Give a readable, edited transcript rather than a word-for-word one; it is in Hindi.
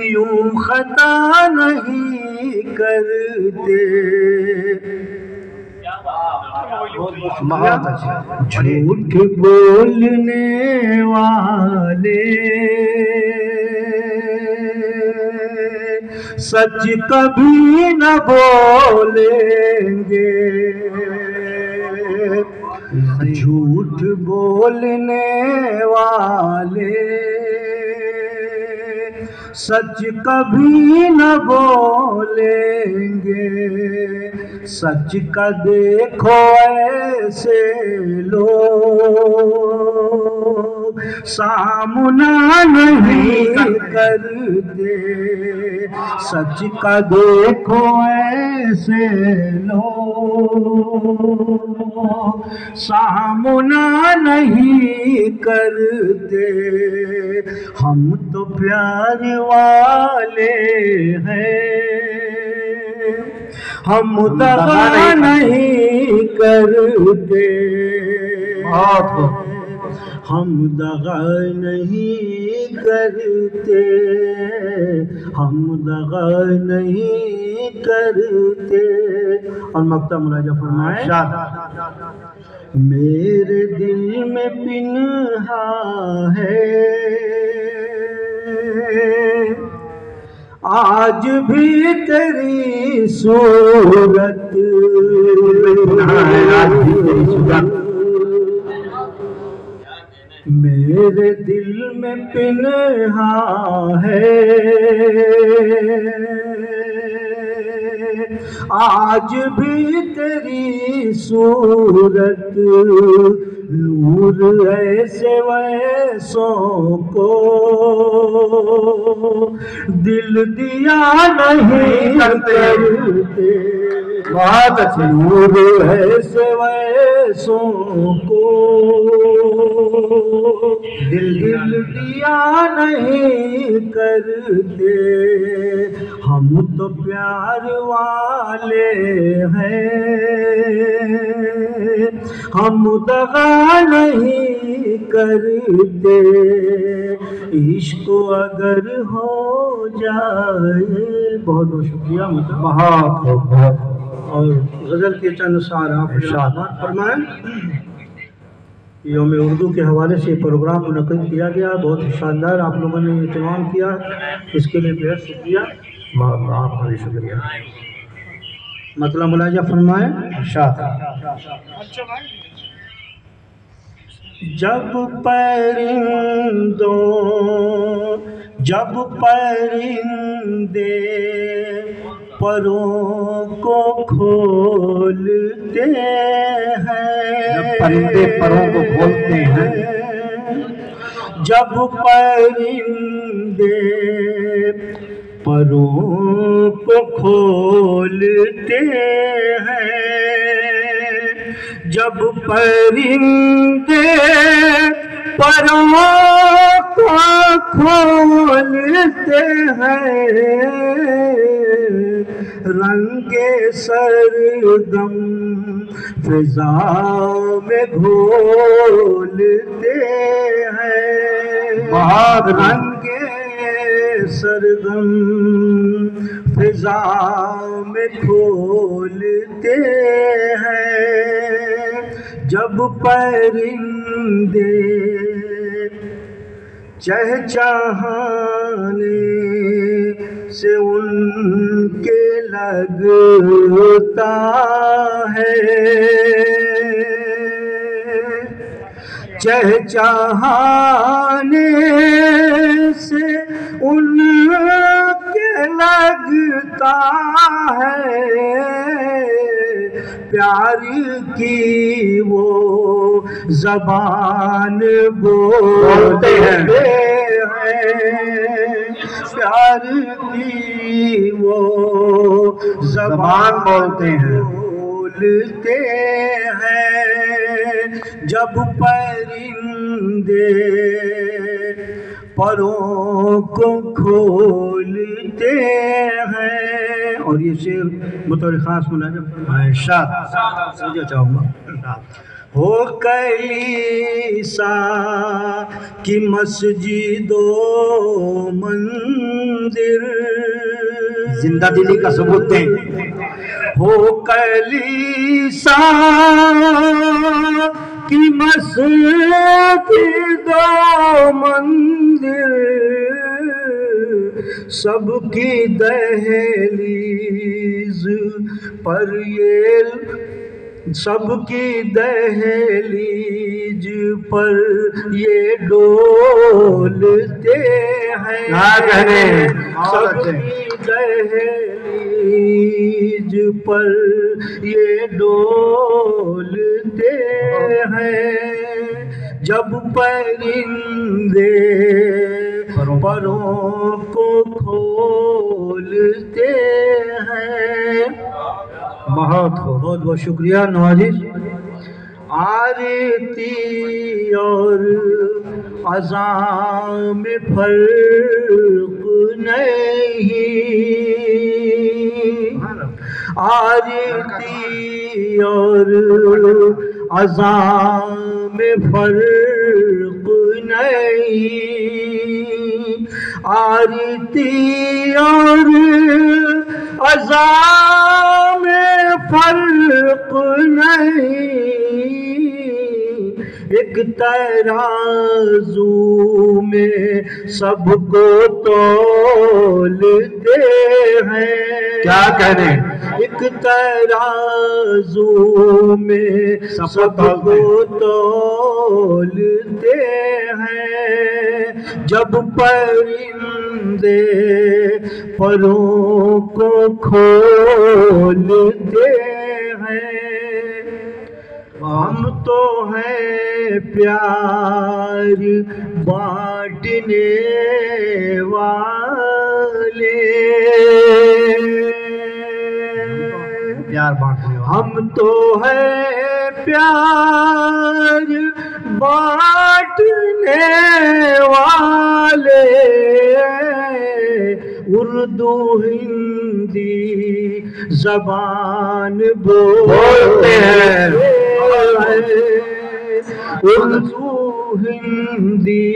यूं खता नहीं करते। झूठ बोलने वाले सच कभी न बोलेंगे। झूठ बोलने वाले सच कभी न बोलेंगे। सच का देखो ऐसे लोग सामना नहीं करते। सच का देखो ऐसे लोग सामना नहीं करते। हम तो प्यार वाले हैं, हम दगा नहीं करते। हम दगा नहीं करते, हम दगा नहीं करते। और मक्ता मुलाजा फरमाए, मेरे दिल में पिन्हा है आज भी तेरी सूरत। मेरे दिल में पिन्हा है आज भी तेरी सूरत। नूर ऐसे वैसों को दिल दिया नहीं करते। बात अच्छी। नूर ऐसे वैसों को दिल दिया नहीं करते। हम तो प्यार वाले हैं, हम दगा नहीं करते। इश्क अगर हो जाए, बहुत बहुत शुक्रिया। बहुत और गज़ल के चंद सार आप इरशाद फरमाएं। यौम उर्दू के हवाले से प्रोग्राम मुनक़िद किया गया, बहुत ही शानदार आप लोगों ने एहतमाम किया, इसके लिए बेहद शुक्रिया। आपका भी शुक्रिया। मतलब मुलाजा फरमाएं। जब परिंदे परों को खोलते हैं, परिंदे परों को खोलते हैं। जब परिंदे परों को खोलते हैं, जब परिंदे परों को खोलते हैं, रंगे सरगम फिजा में घोलते हैं। रंगे सरगम फिजा में खोलते हैं, जब परिंदे चहचहाने से उनके लगता है। चहचहाने से उनके लगता है, प्यार की वो ज़बान बोलते हैं। प्यार की वो ज़बान बोलते हैं। जब परिंदे परों को खोलते हैं। और ये शेर बतौर ख़ास मुलाज़म मैं चाहूँगा। हो कलीसा की मस्जिदो मंदिर, जिंदा दिली का सबूत दें। हो कलीसा की मस्जिदो मंदिर, सबकी दहलीज पर ये, सबकी दहलीज पर ये डोलते हैं। सबकी दहलीज पर ये डोलते हैं। जब परिंदे परों को खोलते हैं। बहुत बहुत शुक्रिया नवाजी। आरती और अज़ान में फर्क नहीं, आरती और अज़ान में फर्क नहीं, आरती और अज़ान में फर्क नहीं। एक तराजू में सबको तौलते हैं। क्या कह रहे हैं? एक तराजू में सबको तौलते हैं। जब परिंदे परों को खोलते हैं। हम तो हैं प्यार बांटने वाले, प्यार बांटने वाले। हम तो हैं प्यार बांटने वाले। उर्दू हिंदी ज़बान बोलते हैं। उर्दू हिंदी